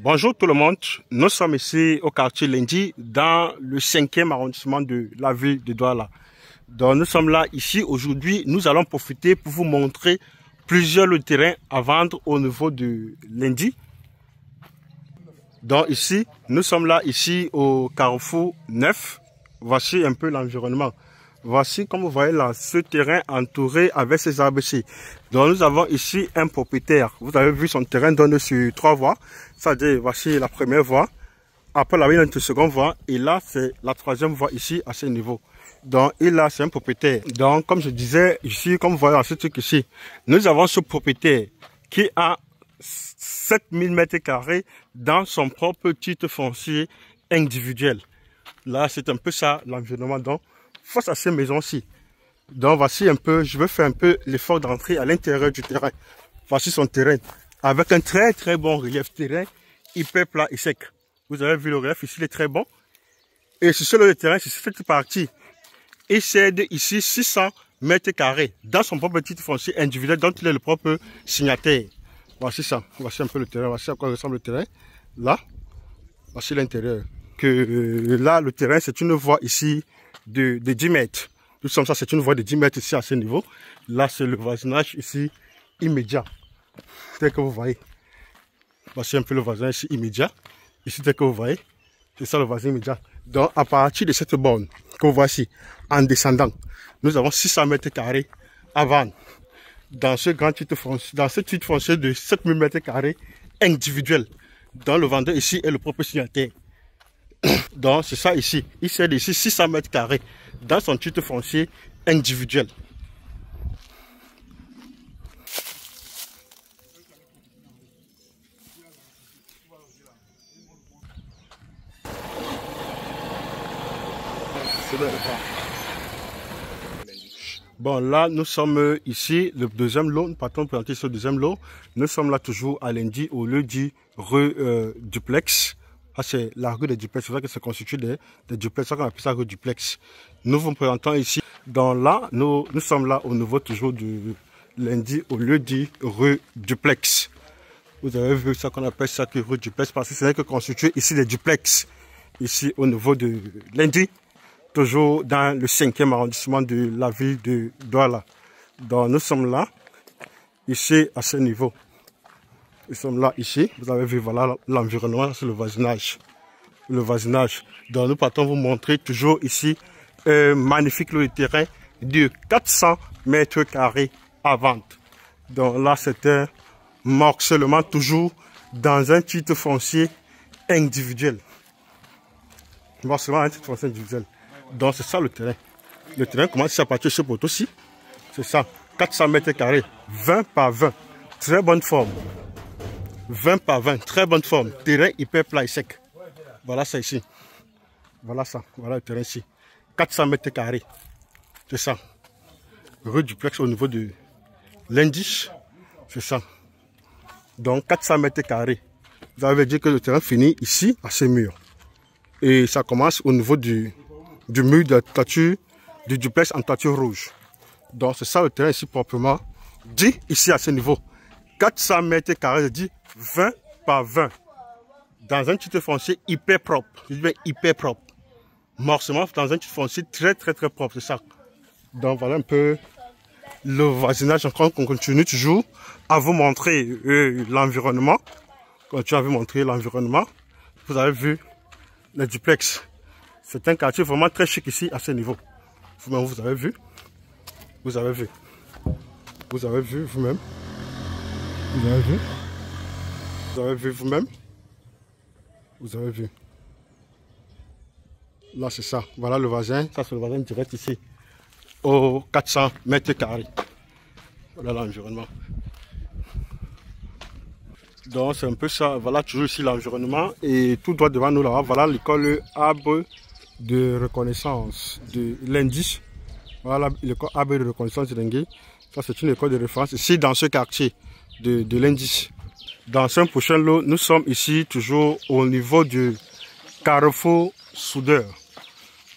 Bonjour tout le monde, nous sommes ici au quartier Lendi, dans le 5e arrondissement de la ville de Douala. Donc nous sommes là ici aujourd'hui, nous allons profiter pour vous montrer plusieurs lots de terrain à vendre au niveau de Lendi. Donc ici, nous sommes là ici au carrefour 9, voici un peu l'environnement. Voici comme vous voyez là, ce terrain entouré avec ses arbres ici. Donc nous avons ici un propriétaire. Vous avez vu son terrain donne sur 3 voies. C'est-à-dire voici la première voie. Après là, il y a une seconde voie. Et là, c'est la 3e voie ici à ce niveau. Donc et là, c'est un propriétaire. Donc comme je disais ici, comme vous voyez dans ce truc ici, nous avons ce propriétaire qui a 7000 m² dans son propre titre foncier individuel. Là, c'est un peu ça l'environnement. Donc face à ces maisons-ci. Donc voici un peu, je vais faire un peu l'effort d'entrer à l'intérieur du terrain. Voici son terrain avec un très bon relief, terrain hyper plat et sec. Vous avez vu le relief ici, il est très bon. Et sur ce lot de terrain, c'est cette partie. Il cède ici 600 m² dans son propre titre foncier individuel dont il est le propre signataire. Voici ça, voici un peu le terrain, voici à quoi ressemble le terrain. Là, voici l'intérieur. Là, le terrain, c'est une voie ici de 10 mètres. Tout comme ça, c'est une voie de 10 mètres ici à ce niveau. Là, c'est le voisinage ici immédiat. Tel que vous voyez. Voici un peu le voisinage ici immédiat. Ici, tel que vous voyez. C'est ça le voisin immédiat. Donc, à partir de cette borne que vous voyez ici, en descendant, nous avons 600 m² à vendre. Dans ce grand titre foncier, dans ce titre foncier de 7000 m² individuel. Dans le vendeur ici est le propre signataire. Donc c'est ça ici, il cède ici 600 m² dans son titre foncier individuel. Bon là nous sommes ici, le deuxième lot, nous partons présenter ce deuxième lot. Nous sommes là toujours à Lendi, au lieu dit rue Duplex. Ah, c'est la rue des duplex, c'est vrai que c'est constitué des duplex, ça qu'on appelle ça rue duplex. Nous vous présentons ici, dans là, nous sommes là au niveau toujours du Lendi, au lieu dit rue duplex. Vous avez vu ça qu'on appelle ça que rue duplex, parce que c'est vrai que constitué ici des duplex, ici au niveau de Lendi, toujours dans le 5e arrondissement de la ville de Douala. Donc nous sommes là, ici à ce niveau. Nous sommes là, ici. Vous avez vu, voilà l'environnement, c'est le voisinage. Le voisinage. Donc, nous partons vous montrer toujours ici un magnifique lot de terrain de 400 m² à vendre. Donc, là, c'est un morcellement toujours dans un titre foncier individuel. Morcellement un titre foncier individuel. Donc, c'est ça le terrain. Le terrain commence à partir de ce poteau-ci. C'est ça. 400 m², 20 par 20. Très bonne forme. 20 par 20, très bonne forme, terrain hyper plat et sec. Voilà ça ici. Voilà ça, voilà le terrain ici. 400 m², c'est ça. Rue Duplex au niveau de Lendi, c'est ça. Donc 400 m². Vous avez dit que le terrain finit ici à ce mur. Et ça commence au niveau du mur de toiture, du duplex en toiture rouge. Donc c'est ça le terrain ici proprement dit, ici à ce niveau. 400 m², je dis 20 par 20. Dans un titre foncier hyper propre. Je dis bien hyper propre. Morcellement dans un titre foncier très propre, c'est ça. Donc voilà un peu le voisinage. Encore qu'on continue toujours à vous montrer l'environnement. Continue à vous montrer l'environnement. Vous avez vu le duplex. C'est un quartier vraiment très chic ici à ce niveau. Vous-même, vous avez vu. Vous avez vu. Vous avez vu vous-même. Vous avez vu? Vous avez vu vous-même? Vous avez vu? Là, c'est ça. Voilà le voisin. Ça, c'est le voisin direct ici. Aux 400 m². Voilà l'environnement. Donc, c'est un peu ça. Voilà toujours ici l'environnement. Et tout droit devant nous, là, voilà l'école Arbre de reconnaissance de Lendi. Voilà l'école Arbre de reconnaissance de Lendi. Ça, c'est une école de référence ici dans ce quartier de Lendi. Dans un prochain lot, nous sommes ici toujours au niveau du carrefour soudeur,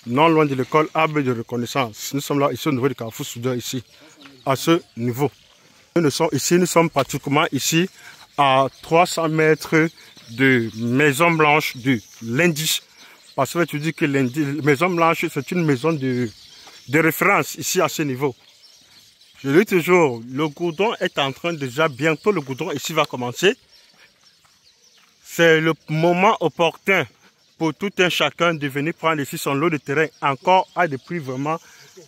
non loin de l'école Arbre de reconnaissance. Nous sommes là ici au niveau du carrefour soudeur ici, à ce niveau. Nous sommes pratiquement ici à 300 mètres de Maison Blanche de l'indice. Parce que tu dis que Maison Blanche, c'est une maison de référence ici à ce niveau. Je dis toujours, le goudron est en train déjà, bientôt le goudron ici va commencer. C'est le moment opportun pour tout un chacun de venir prendre ici son lot de terrain, encore à des prix vraiment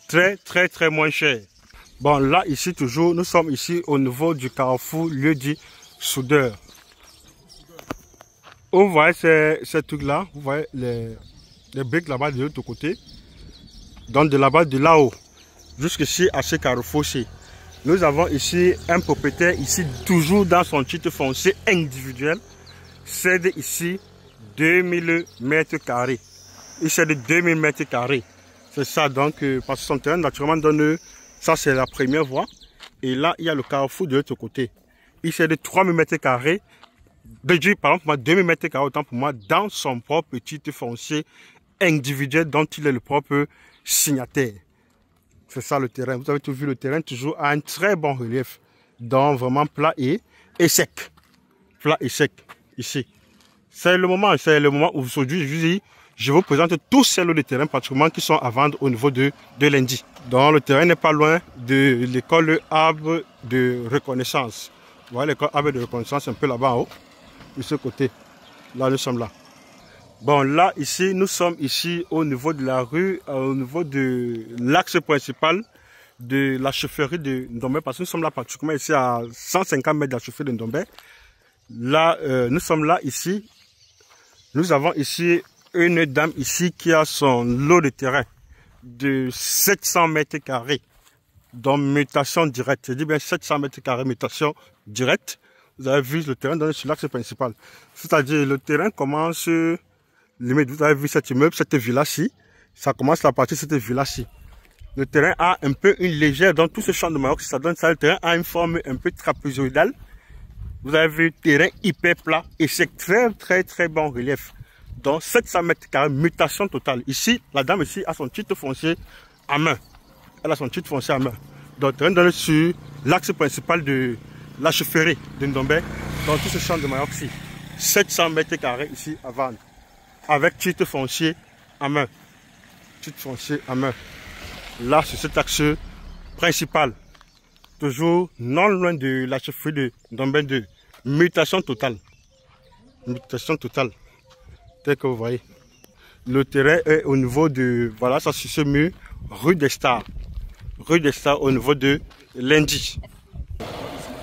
très moins chers. Bon, là ici toujours, nous sommes ici au niveau du carrefour lieu dit soudeur. Vous voyez ces trucs-là, vous voyez les briques là-bas de l'autre côté. Donc de là-bas, de là-haut, jusqu'ici à ce carrefour-ci. Nous avons ici un propriétaire, ici toujours dans son titre foncier individuel, cède ici 2000 mètres carrés. Il cède 2000 mètres carrés. C'est ça, donc, parce que son terrain naturellement donne, ça c'est la première voie. Et là, il y a le carrefour de l'autre côté. Il cède 3000 mètres carrés. Par exemple, 2000 mètres carrés, autant pour moi, dans son propre titre foncier individuel dont il est le propre signataire. C'est ça le terrain. Vous avez tout vu, le terrain toujours a un très bon relief. Donc vraiment plat et sec. Plat et sec, ici. C'est le moment où aujourd'hui, je vous présente tous ces lots de terrain pratiquement qui sont à vendre au niveau de lundi. Donc le terrain n'est pas loin de l'école Arbre de Reconnaissance. Vous voyez l'école Arbre de Reconnaissance un peu là-bas en haut. De ce côté. Là, nous sommes là. Bon, là, ici, nous sommes ici au niveau de la rue, au niveau de l'axe principal de la chefferie de Ndombé, parce que nous sommes là pratiquement ici à 150 mètres de la chefferie de Ndombé. Là, nous sommes là, ici. Nous avons ici une dame ici qui a son lot de terrain de 700 mètres carrés. Donc, mutation directe. Je dis bien 700 mètres carrés, mutation directe. Vous avez vu le terrain donné sur l'axe principal. C'est-à-dire, le terrain commence, limite, vous avez vu cet immeuble, cette villa-ci. Ça commence à partir de cette villa-ci. Le terrain a un peu une légère, dans tout ce champ de Maroc, ça donne ça, le terrain a une forme un peu trapézoïdale. Vous avez vu le terrain hyper plat et c'est très bon relief. Donc, 700 mètres carrés, mutation totale. Ici, la dame ici a son titre foncier à main. Elle a son titre foncier à main. Donc, le terrain donné sur l'axe principal de la chefferie de Ndombé, dans tout ce champ de Maroc ici. 700 mètres carrés ici à vendre. Avec titre foncier à main. Titre foncier à main. Là, c'est cet axe principal. Toujours non loin de la chefferie de Ndombé 2. Mutation totale. Mutation totale. Tel que vous voyez. Le terrain est au niveau de, voilà, ça c'est ce mur, rue des Stars. Rue des Stars au niveau de lundi.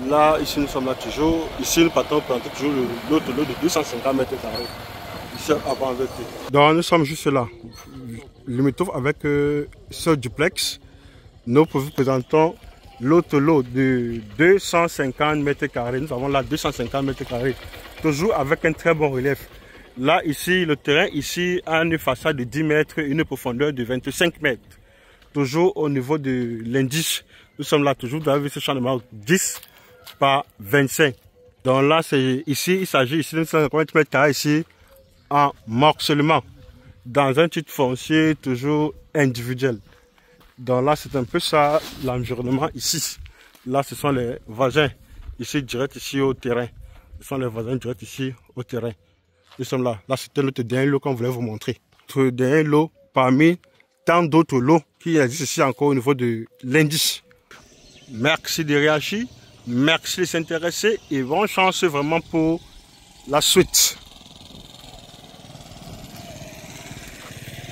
Là, ici, nous sommes là toujours. Ici, nous partons pour toujours l'autre lot de 250 mètres carrés. Ici, avant le thé. Donc, nous sommes juste là. Limitrophe avec ce duplex. Nous vous présentons l'autre lot de 250 mètres carrés. Nous avons là 250 mètres carrés. Toujours avec un très bon relief. Là, ici, le terrain, ici, a une façade de 10 mètres, une profondeur de 25 mètres. Toujours au niveau de l'indice. Nous sommes là toujours. Vous avez vu ce champ de Maroc 10 par 25. Donc là, c'est ici, il s'agit ici de 150 mètres carrés ici en morcellement. Dans un titre foncier toujours individuel. Donc là, c'est un peu ça l'environnement ici. Là, ce sont les voisins ici direct ici au terrain. Ce sont les voisins direct ici au terrain. Nous sommes là. Là, c'était notre dernier lot qu'on voulait vous montrer. Notre dernier lot parmi tant d'autres lots qui existent ici encore au niveau de l'indice. Merci de réagir. Merci de s'intéresser et bonne chance vraiment pour la suite.